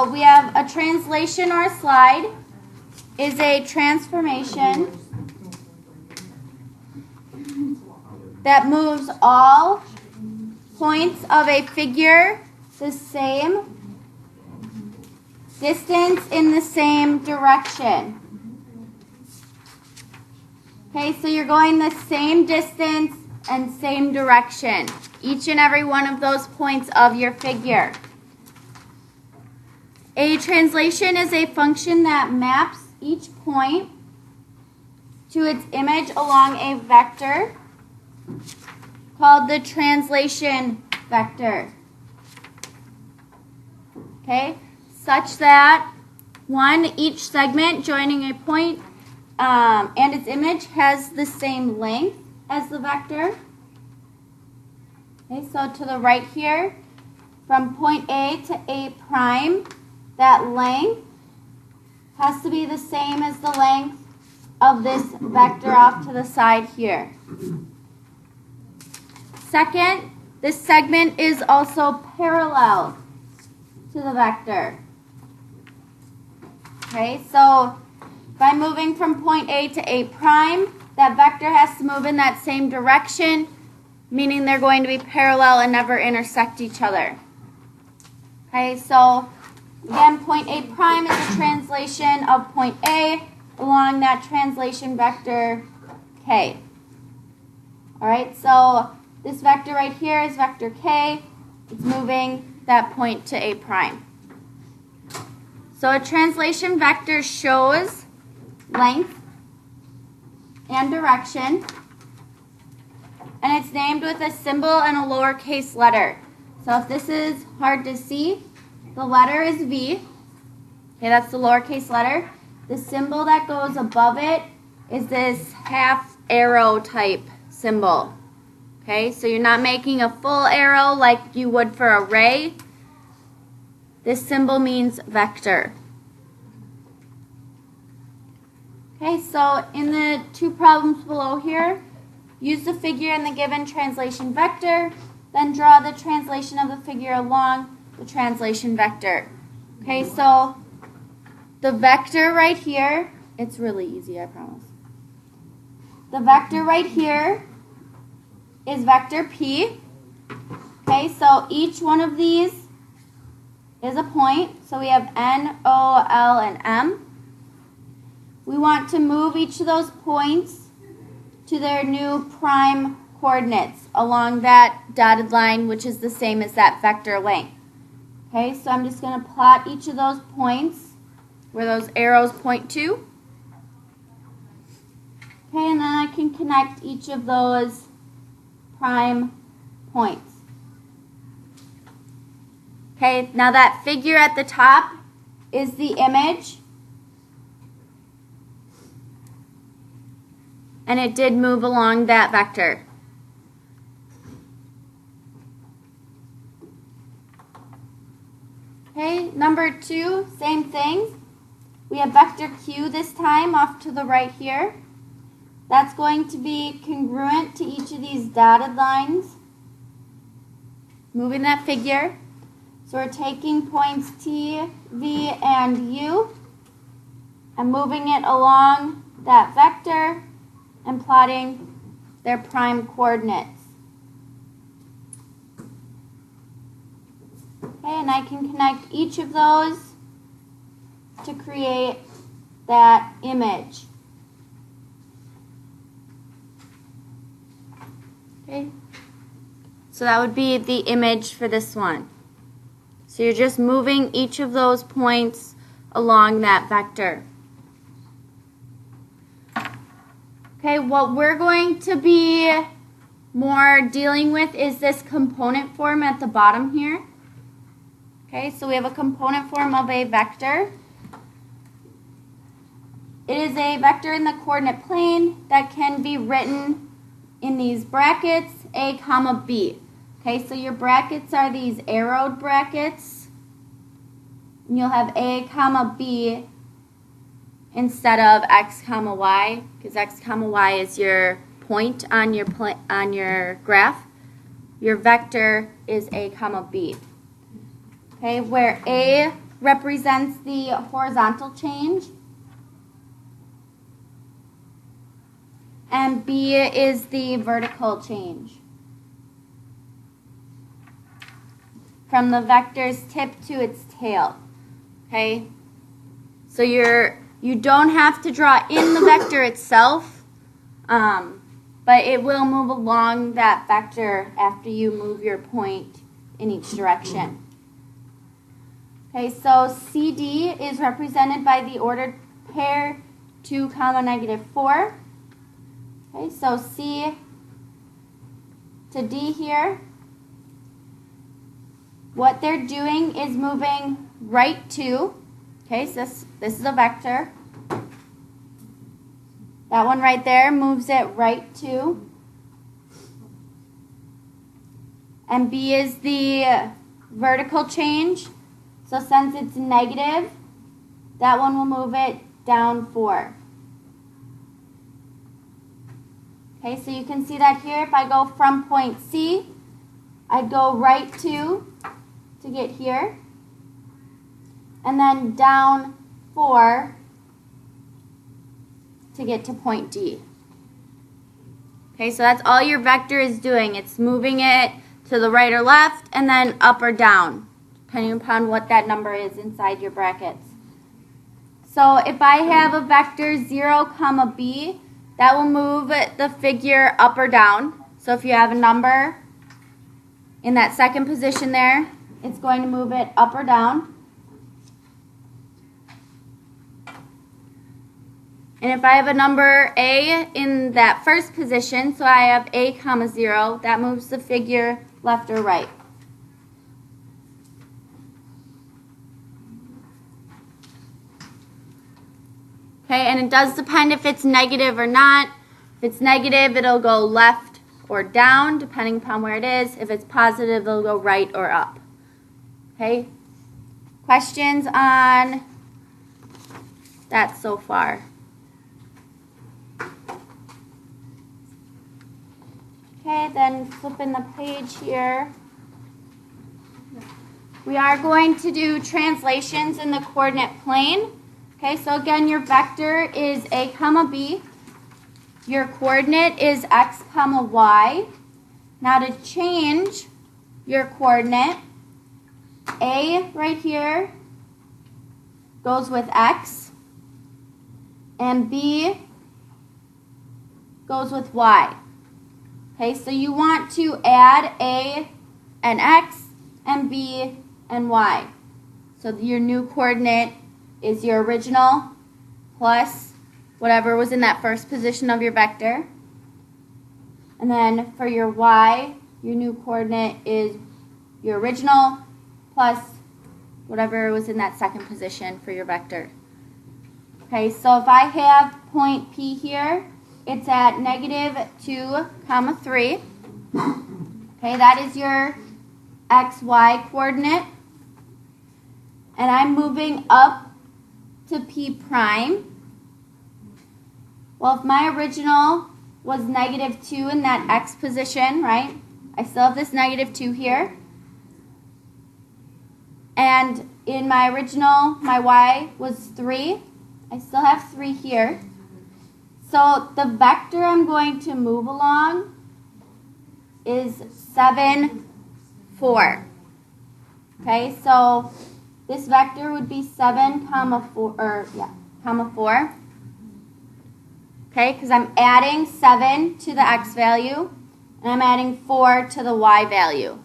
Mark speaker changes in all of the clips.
Speaker 1: so we have a translation or a slide is a transformation that moves all points of a figure the same distance in the same direction. Okay, so you're going the same distance and same direction, each and every one of those points of your figure. A translation is a function that maps each point to its image along a vector called the translation vector. Okay, such that each segment joining a point and its image has the same length as the vector. Okay, so to the right here, from point A to A prime, that length has to be the same as the length of this vector off to the side here. Second, this segment is also parallel to the vector. Okay, so by moving from point A to A prime, that vector has to move in that same direction, meaning they're going to be parallel and never intersect each other. Okay, so again, point A prime is a translation of point A along that translation vector K. Alright, so this vector right here is vector K. It's moving that point to A prime. So a translation vector shows length and direction, and it's named with a symbol and a lowercase letter. So if this is hard to see, the letter is V. Okay, that's the lowercase letter. The symbol that goes above it is this half arrow type symbol. Okay, so you're not making a full arrow like you would for a ray. This symbol means vector. Okay, so in the two problems below here, use the figure in the given translation vector, then draw the translation of the figure along the translation vector. Okay, so the vector right here, it's really easy, I promise. The vector right here is vector P. Okay, so each one of these is a point. So we have N, O, L, and M. We want to move each of those points to their new prime coordinates along that dotted line, which is the same as that vector length. Okay, so I'm just going to plot each of those points where those arrows point to. Okay, and then I can connect each of those prime points. Okay, now that figure at the top is the image, and it did move along that vector. Okay, number 2, same thing. We have vector Q this time off to the right here. That's going to be congruent to each of these dotted lines, moving that figure. So we're taking points T, V, and U and moving it along that vector and plotting their prime coordinates. Okay, and I can connect each of those to create that image. Okay, so that would be the image for this one. So you're just moving each of those points along that vector. Okay, what we're going to be more dealing with is this component form at the bottom here. Okay, so we have a component form of a vector. It is a vector in the coordinate plane that can be written in these brackets, A, comma, B. Okay, so your brackets are these arrowed brackets. And you'll have A, comma, B instead of X, comma, Y, because X, comma, Y is your point on your graph. Your vector is A, comma, B. Okay, where A represents the horizontal change. And B is the vertical change. From the vector's tip to its tail. Okay? So you don't have to draw in the vector itself, but it will move along that vector after you move your point in each direction. Okay, so CD is represented by the ordered pair 2, -4. Okay, so C to D here, what they're doing is moving right 2. Okay, so this is a vector. That one right there moves it right 2. And B is the vertical change. So since it's negative, that one will move it down 4. Okay, so you can see that here. If I go from point C, I'd go right 2 to get here. And then down 4 to get to point D. Okay, so that's all your vector is doing. It's moving it to the right or left and then up or down, depending upon what that number is inside your brackets. So if I have a vector 0, B, that will move the figure up or down. So if you have a number in that second position there, it's going to move it up or down. And if I have a number A in that first position, so I have A, 0, that moves the figure left or right. Okay, and it does depend if it's negative or not. If it's negative, it'll go left or down, depending upon where it is. If it's positive, it'll go right or up. Okay, questions on that so far? Okay, then flipping the page here. We are going to do translations in the coordinate plane. Okay, so again, your vector is A, B. Your coordinate is X, Y. Now to change your coordinate, A right here goes with X, and B goes with Y. Okay, so you want to add A and X and B and Y. So your new coordinate is your original plus whatever was in that first position of your vector. And then for your Y, your new coordinate is your original plus whatever was in that second position for your vector. Okay, so if I have point P here, it's at -2, 3. Okay, that is your XY coordinate. And I'm moving up to P prime. Well, if my original was -2 in that X position, right? I still have this -2 here. And in my original, my Y was 3. I still have 3 here. So the vector I'm going to move along is 7, 4. Okay, so this vector would be 7, 4. Okay, because I'm adding 7 to the X value, and I'm adding 4 to the Y value.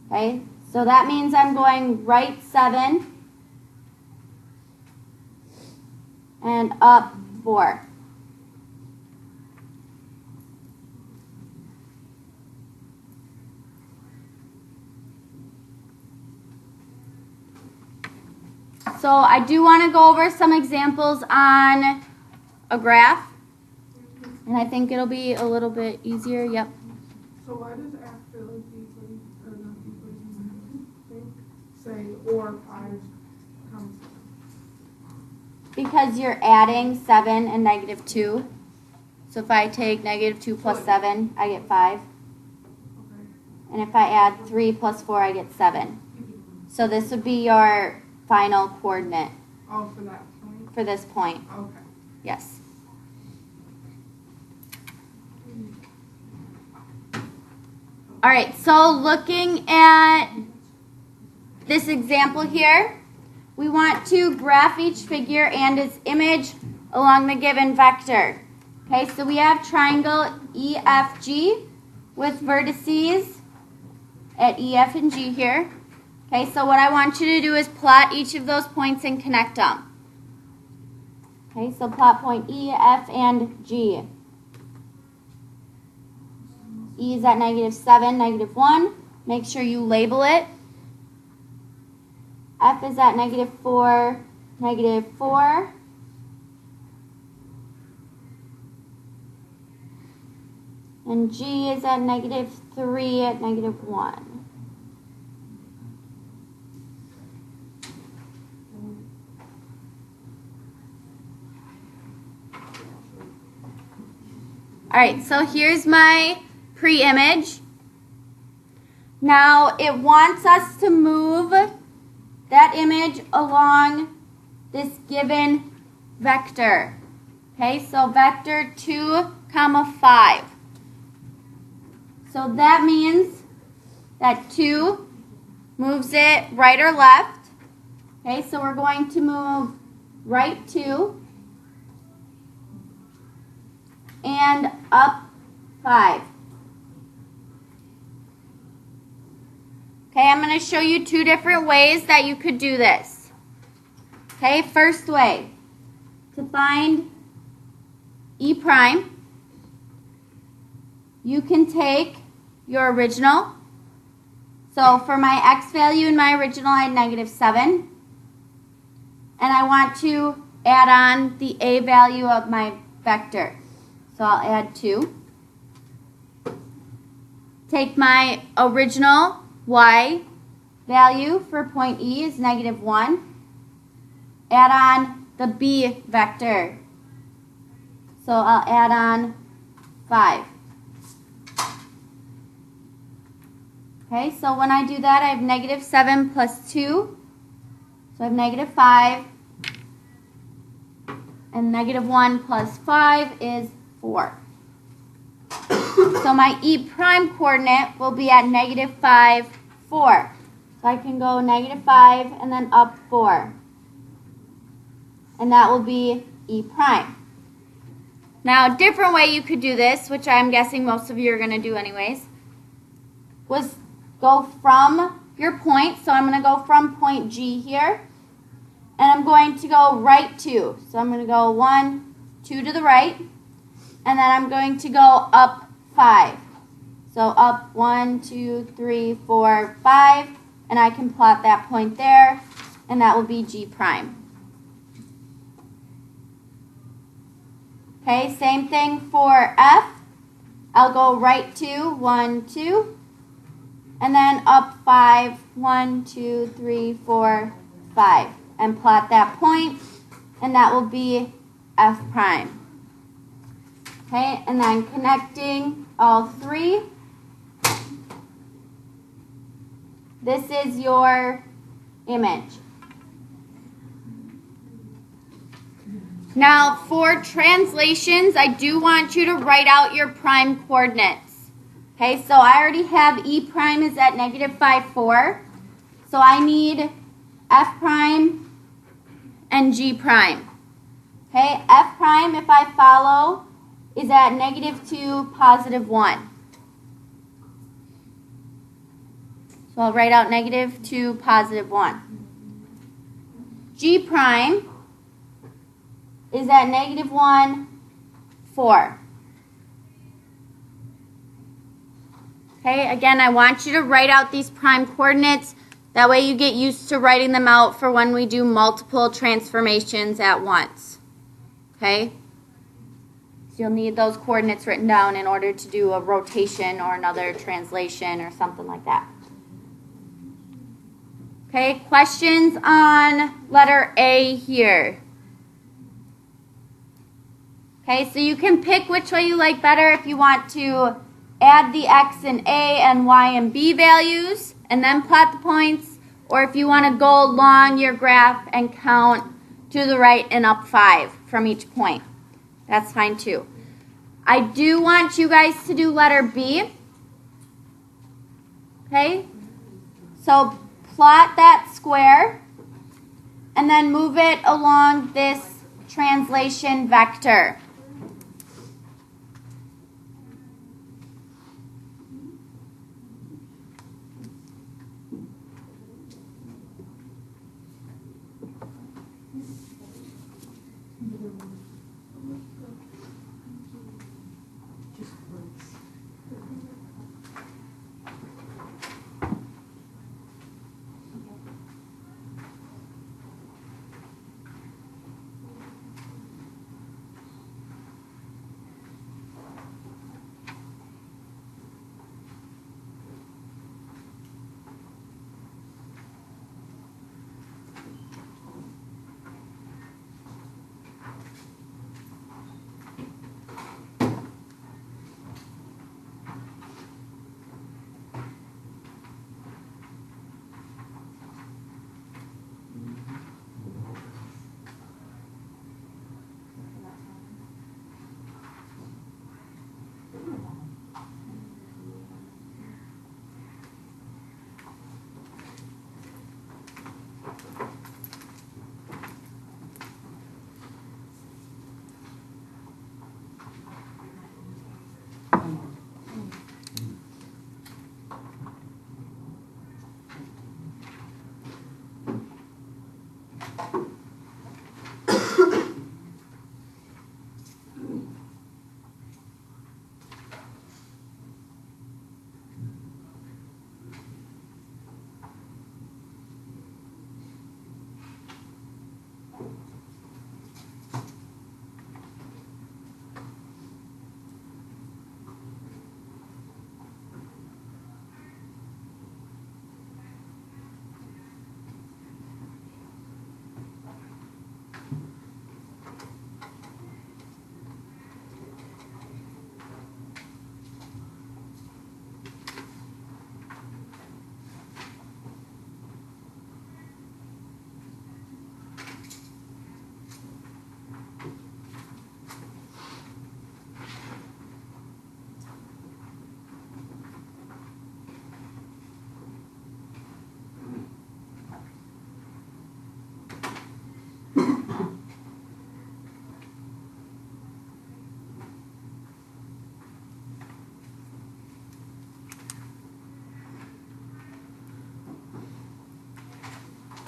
Speaker 1: Okay, so that means I'm going right 7 and up 4. So I do want to go over some examples on a graph, and I think it'll be a little bit easier. Yep.
Speaker 2: So why does after like the equation, or not the equation, say or 5 comes?
Speaker 1: Because you're adding 7 and -2. So if I take -2 plus 7, I get 5.
Speaker 2: Okay.
Speaker 1: And if I add 3 plus 4, I get 7. So this would be your final coordinate
Speaker 2: Oh, for that point?
Speaker 1: for this point.
Speaker 2: Okay.
Speaker 1: Yes. All right, so looking at this example here, we want to graph each figure and its image along the given vector. Okay, so we have triangle EFG with vertices at E, F, and G here. Okay, so what I want you to do is plot each of those points and connect them. Okay, so plot point E, F, and G. E is at -7, -1. Make sure you label it. F is at -4, -4. And G is at -3 at -1. All right, so here's my pre-image. Now it wants us to move that image along this given vector. Okay, so vector 2, 5. So that means that 2 moves it right or left. Okay, so we're going to move right 2 and up 5. Okay, I'm going to show you 2 different ways that you could do this. Okay, first way, to find E prime, you can take your original. So for my x value in my original, I had -7. And I want to add on the a value of my vector. So I'll add 2. Take my original y value for point E is -1. Add on the b vector. So I'll add on 5. Okay, so when I do that, I have -7 plus 2. So I have -5. And -1 plus 5 is 4. So my E prime coordinate will be at -5, 4. So I can go -5 and then up 4. And that will be E prime. Now, a different way you could do this, which I'm guessing most of you are going to do anyways, was go from your point. So I'm going to go from point G here. And I'm going to go right 2. So I'm going to go 1, 2 to the right. And then I'm going to go up 5. So up 1, 2, 3, 4, 5. And I can plot that point there. And that will be G prime. Okay, same thing for F. I'll go right 2, 1, 2. And then up 5, 1, 2, 3, 4, 5. And plot that point, and that will be F prime. Okay, and then connecting all 3. This is your image. Now, for translations, I do want you to write out your prime coordinates. Okay, so I already have E prime is at -5, 4. So I need F prime and G prime. Okay, F prime, if I follow, is at -2, +1. So I'll write out -2, +1. G prime is at -1, 4. Okay, again, I want you to write out these prime coordinates. That way you get used to writing them out for when we do multiple transformations at once. Okay? So you'll need those coordinates written down in order to do a rotation or another translation or something like that. Okay, questions on letter A here? Okay, so you can pick which way you like better if you want to add the x and a and y and b values and then plot the points, or if you want to go along your graph and count to the right and up 5 from each point, that's fine too. I do want you guys to do letter B. Okay? So plot that square and then move it along this translation vector.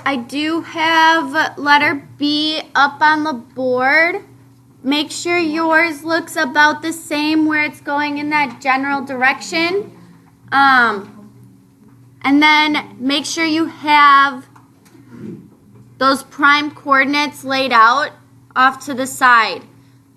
Speaker 1: I do have letter B up on the board. Make sure yours looks about the same where it's going in that general direction. And then make sure you have those prime coordinates laid out off to the side.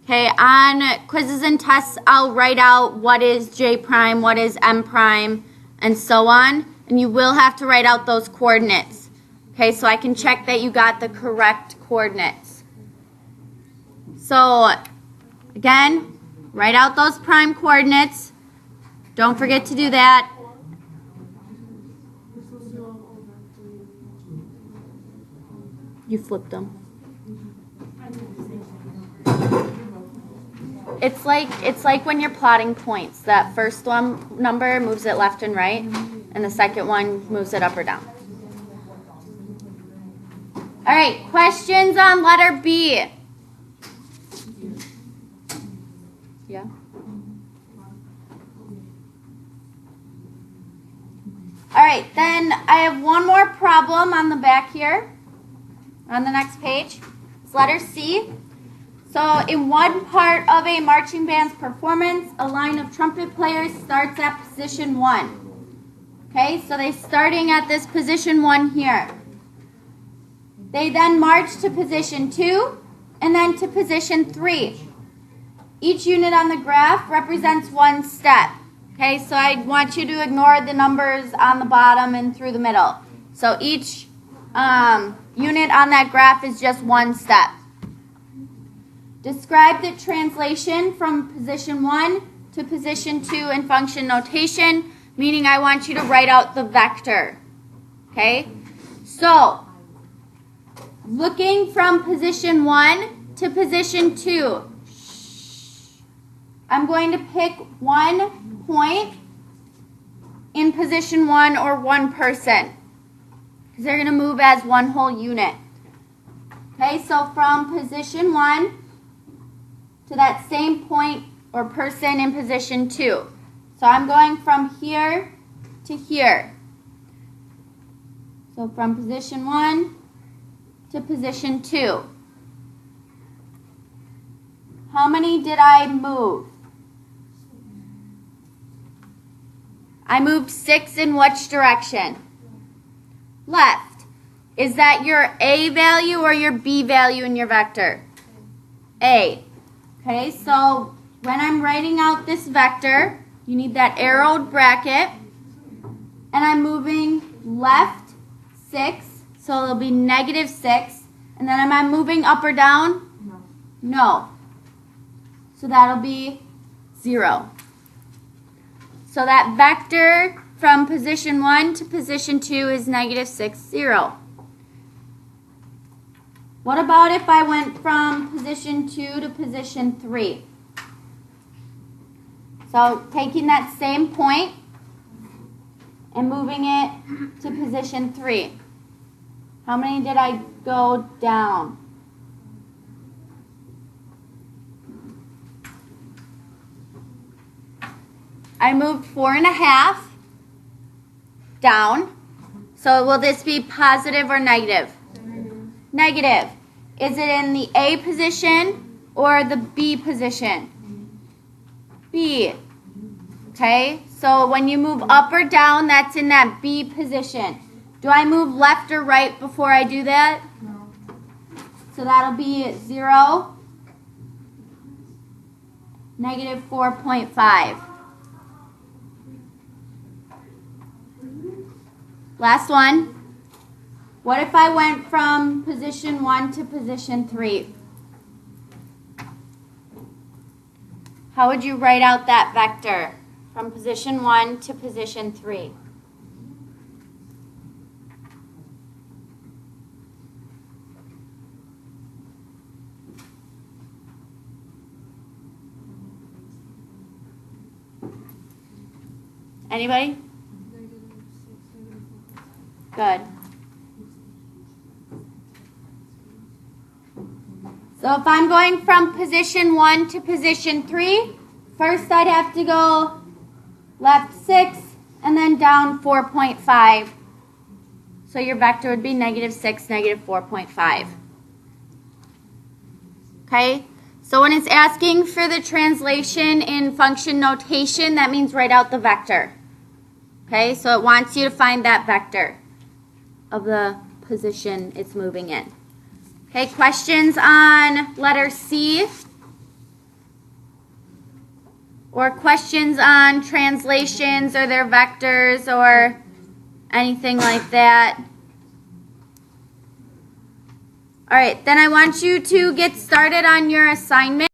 Speaker 1: Okay, on quizzes and tests, I'll write out what is J prime, what is M prime, and so on. And you will have to write out those coordinates. Okay, so I can check that you got the correct coordinates. So, again, write out those prime coordinates. Don't forget to do that. You flipped them. It's like when you're plotting points. That first one number moves it left and right, and the second one moves it up or down. All right, questions on letter B? Yeah? All right, then I have one more problem on the back here, on the next page. It's letter C. So in one part of a marching band's performance, a line of trumpet players starts at position 1. Okay, so they're starting at this position 1 here. They then march to position 2 and then to position 3. Each unit on the graph represents one step. Okay, so I want you to ignore the numbers on the bottom and through the middle. So each unit on that graph is just one step. Describe the translation from position 1 to position 2 in function notation, meaning I want you to write out the vector. Okay? So, looking from position 1 to position 2, I'm going to pick 1 point in position 1 or 1 person, because they're going to move as one whole unit. Okay, so from position 1 to that same point or person in position 2. So I'm going from here to here. So from position 1 to position 2. How many did I move? I moved 6 in which direction? Left. Is that your A value or your B value in your vector? A. Okay, so when I'm writing out this vector, you need that arrowed bracket. And I'm moving left 6, so it'll be -6. And then am I moving up or down? No. So that'll be 0. So that vector from position 1 to position 2 is -6, 0. What about if I went from position 2 to position 3? So taking that same point and moving it to position 3. How many did I go down? I moved 4.5 down. So will this be positive or negative? Negative. Is it in the A position or the B position? B. Okay, so when you move up or down, that's in that B position. Do I move left or right before I do that?
Speaker 2: No.
Speaker 1: So that'll be 0, -4.5. Last one. What if I went from position 1 to position 3? How would you write out that vector from position 1 to position 3? Anybody? Good. So if I'm going from position 1 to position 3, first I'd have to go left 6 and then down 4.5. So your vector would be -6, -4.5. Okay? So when it's asking for the translation in function notation, that means write out the vector. Okay? So it wants you to find that vector of the position it's moving in. Okay, questions on letter C? Or questions on translations or their vectors or anything like that? All right, then I want you to get started on your assignment.